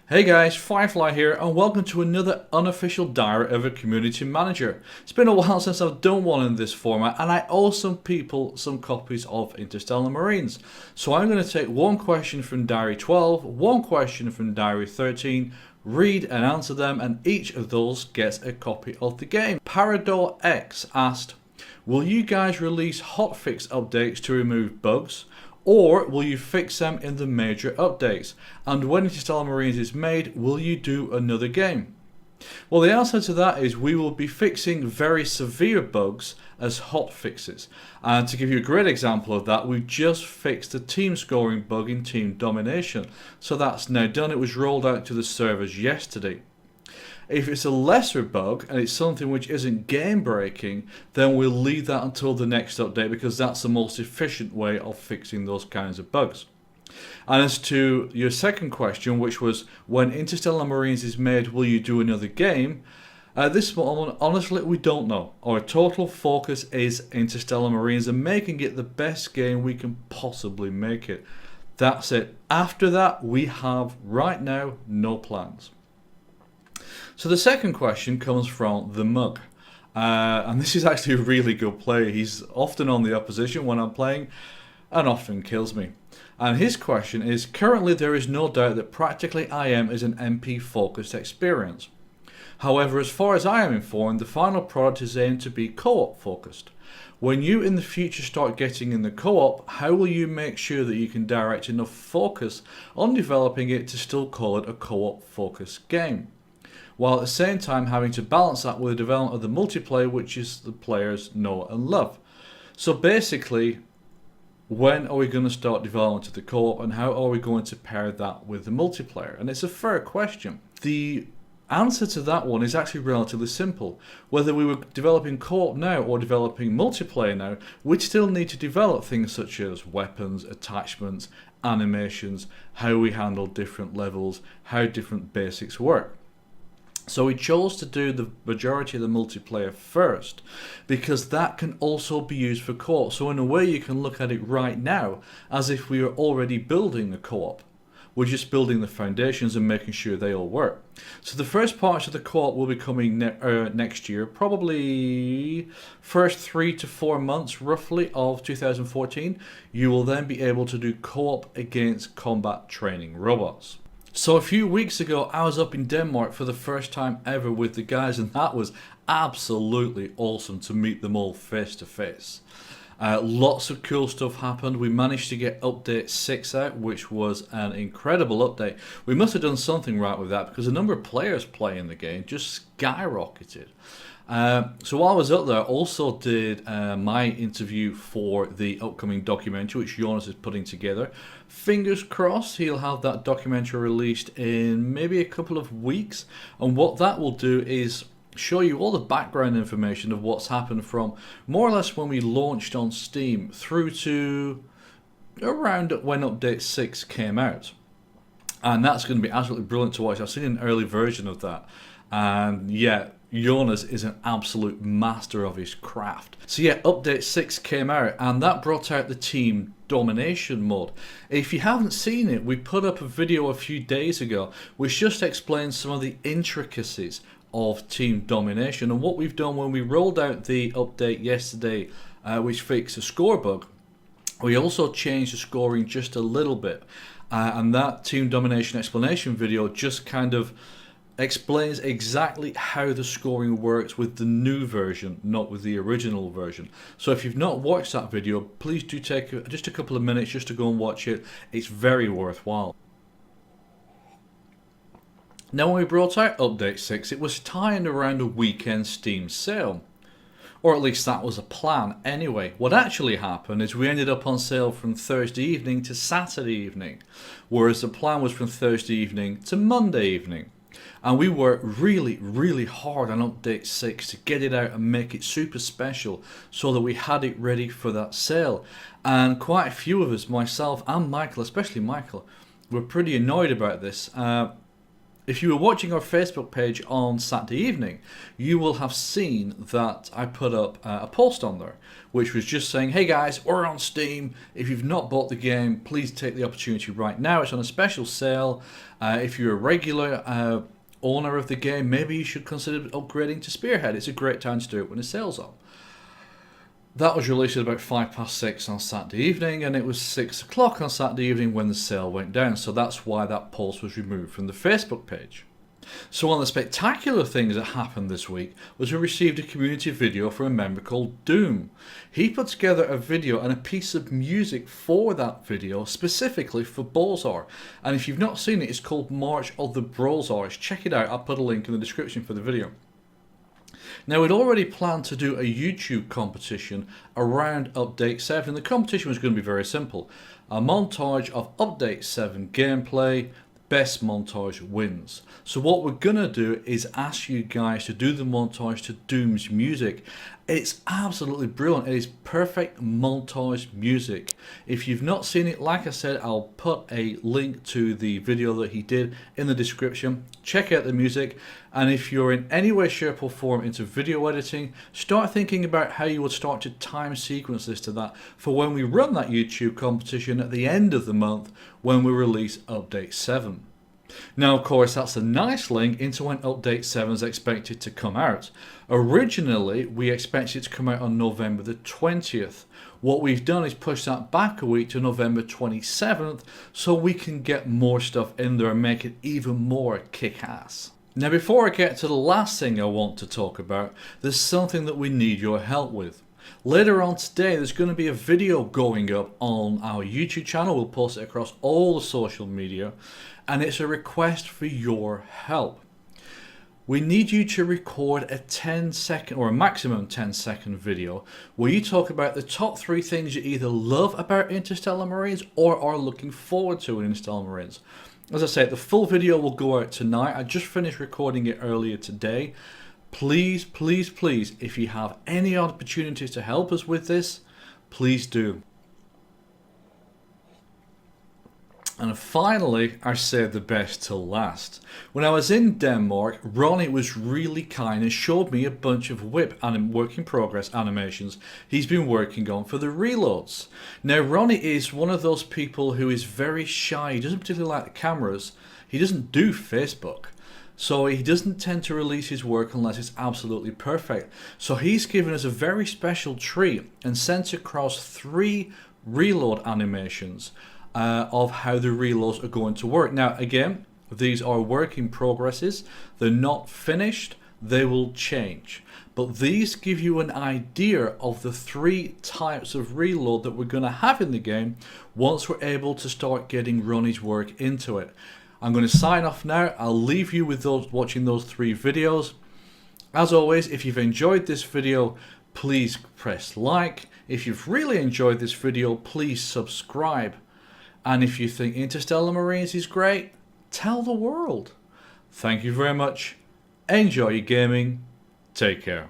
Hey guys, Phyrefli here, and welcome to another unofficial diary of a community manager. It's been a while since I've done one in this format, and I owe some people some copies of Interstellar Marines. So I'm going to take one question from Diary 12, one question from Diary 13, read and answer them, and each of those gets a copy of the game. Parador X asked, will you guys release hotfix updates to remove bugs? Or will you fix them in the major updates? And when Interstellar Marines is made, will you do another game? Well, the answer to that is we will be fixing very severe bugs as hot fixes. And to give you a great example of that, we've just fixed the team scoring bug in Team Domination. So that's now done. It was rolled out to the servers yesterday. If it's a lesser bug and it's something which isn't game breaking, then we'll leave that until the next update because that's the most efficient way of fixing those kinds of bugs. And as to your second question, which was when Interstellar Marines is made, will you do another game? At this moment, honestly, we don't know. Our total focus is Interstellar Marines and making it the best game we can possibly make it. That's it. After that, we have right now no plans. So the second question comes from The Mug. And this is actually a really good player. He's often on the opposition when I'm playing and often kills me. And his question is, currently there is no doubt that practically IM is an MP focused experience. However, as far as I am informed, the final product is aimed to be co-op focused. When you in the future start getting in the co-op, how will you make sure that you can direct enough focus on developing it to still call it a co-op focused game, while at the same time having to balance that with the development of the multiplayer, which is the players know and love? So basically, when are we going to start development of the co-op and how are we going to pair that with the multiplayer? And it's a fair question. The answer to that one is actually relatively simple. Whether we were developing co-op now or developing multiplayer now, we'd still need to develop things such as weapons, attachments, animations, how we handle different levels, how different basics work. So we chose to do the majority of the multiplayer first because that can also be used for co-op. So in a way you can look at it right now as if we were already building a co-op. We're just building the foundations and making sure they all work. So the first parts of the co-op will be coming next year, probably first 3 to 4 months roughly of 2014. You will then be able to do co-op against combat training robots. So a few weeks ago, I was up in Denmark for the first time ever with the guys, and that was absolutely awesome to meet them all face to face. Lots of cool stuff happened. We managed to get update 6 out, which was an incredible update. We must have done something right with that because the number of players playing the game just skyrocketed. So while I was up there, I also did my interview for the upcoming documentary, which Jonas is putting together. Fingers crossed he'll have that documentary released in maybe a couple of weeks. And what that will do is show you all the background information of what's happened from more or less when we launched on Steam through to around when update 6 came out. And that's going to be absolutely brilliant to watch. I've seen an early version of that. And yeah, Jonas is an absolute master of his craft. So yeah, update 6 came out and that brought out the Team Domination mode. If you haven't seen it, we put up a video a few days ago which just explains some of the intricacies of Team Domination and what we've done when we rolled out the update yesterday, which fixed the score bug. We also changed the scoring just a little bit, and that Team Domination explanation video just kind of explains exactly how the scoring works with the new version, not with the original version. So if you've not watched that video, please do take just a couple of minutes just to go and watch it. It's very worthwhile. Now when we brought out update 6, it was tying around a weekend Steam sale. Or at least that was a plan anyway. What actually happened is we ended up on sale from Thursday evening to Saturday evening, whereas the plan was from Thursday evening to Monday evening. And we worked really hard on update 6 to get it out and make it super special so that we had it ready for that sale. And quite a few of us, myself and Michael, especially Michael, were pretty annoyed about this. If you were watching our Facebook page on Saturday evening, you will have seen that I put up a post on there, which was just saying, hey guys, we're on Steam. If you've not bought the game, please take the opportunity right now. It's on a special sale. If you're a regular owner of the game, maybe you should consider upgrading to Spearhead. It's a great time to do it when the sale's on. That was released at about 6:05 on Saturday evening, and it was 6 o'clock on Saturday evening when the sale went down, so that's why that post was removed from the Facebook page. So one of the spectacular things that happened this week was we received a community video from a member called Doom. He put together a video and a piece of music for that video specifically for Bolzar, and if you've not seen it, it's called March of the Brolzars. Check it out, I'll put a link in the description for the video. Now, we'd already planned to do a YouTube competition around Update 7. The competition was going to be very simple. A montage of Update 7 gameplay, best montage wins. So what we're going to do is ask you guys to do the montage to Doom's music. It's absolutely brilliant. It is perfect montage music. If you've not seen it, like I said, I'll put a link to the video that he did in the description. Check out the music, and if you're in any way, shape or form into video editing, start thinking about how you would start to time sequence this to that for when we run that YouTube competition at the end of the month when we release Update 7. Now, of course, that's a nice link into when Update 7 is expected to come out. Originally, we expected it to come out on November the 20th. What we've done is push that back a week to November 27th so we can get more stuff in there and make it even more kick-ass. Now, before I get to the last thing I want to talk about, there's something that we need your help with. Later on today, there's going to be a video going up on our YouTube channel. We'll post it across all the social media, and it's a request for your help. We need you to record a 10-second or a maximum 10-second video where you talk about the top 3 things you either love about Interstellar Marines or are looking forward to in Interstellar Marines. As I said, the full video will go out tonight. I just finished recording it earlier today. Please, please, please, if you have any opportunities to help us with this, please do. And finally, I saved the best till last. When I was in Denmark, Ronnie was really kind and showed me a bunch of whip work in progress animations he's been working on for the reloads. Now, Ronnie is one of those people who is very shy. He doesn't particularly like the cameras. He doesn't do Facebook. So he doesn't tend to release his work unless it's absolutely perfect. So he's given us a very special treat and sent across 3 reload animations of how the reloads are going to work. Now, again, these are work in progresses. They're not finished. They will change. But these give you an idea of the 3 types of reload that we're going to have in the game once we're able to start getting Ronnie's work into it. I'm going to sign off now. I'll leave you with those watching those 3 videos. As always, if you've enjoyed this video, please press like. If you've really enjoyed this video, please subscribe. And if you think Interstellar Marines is great, tell the world. Thank you very much. Enjoy your gaming. Take care.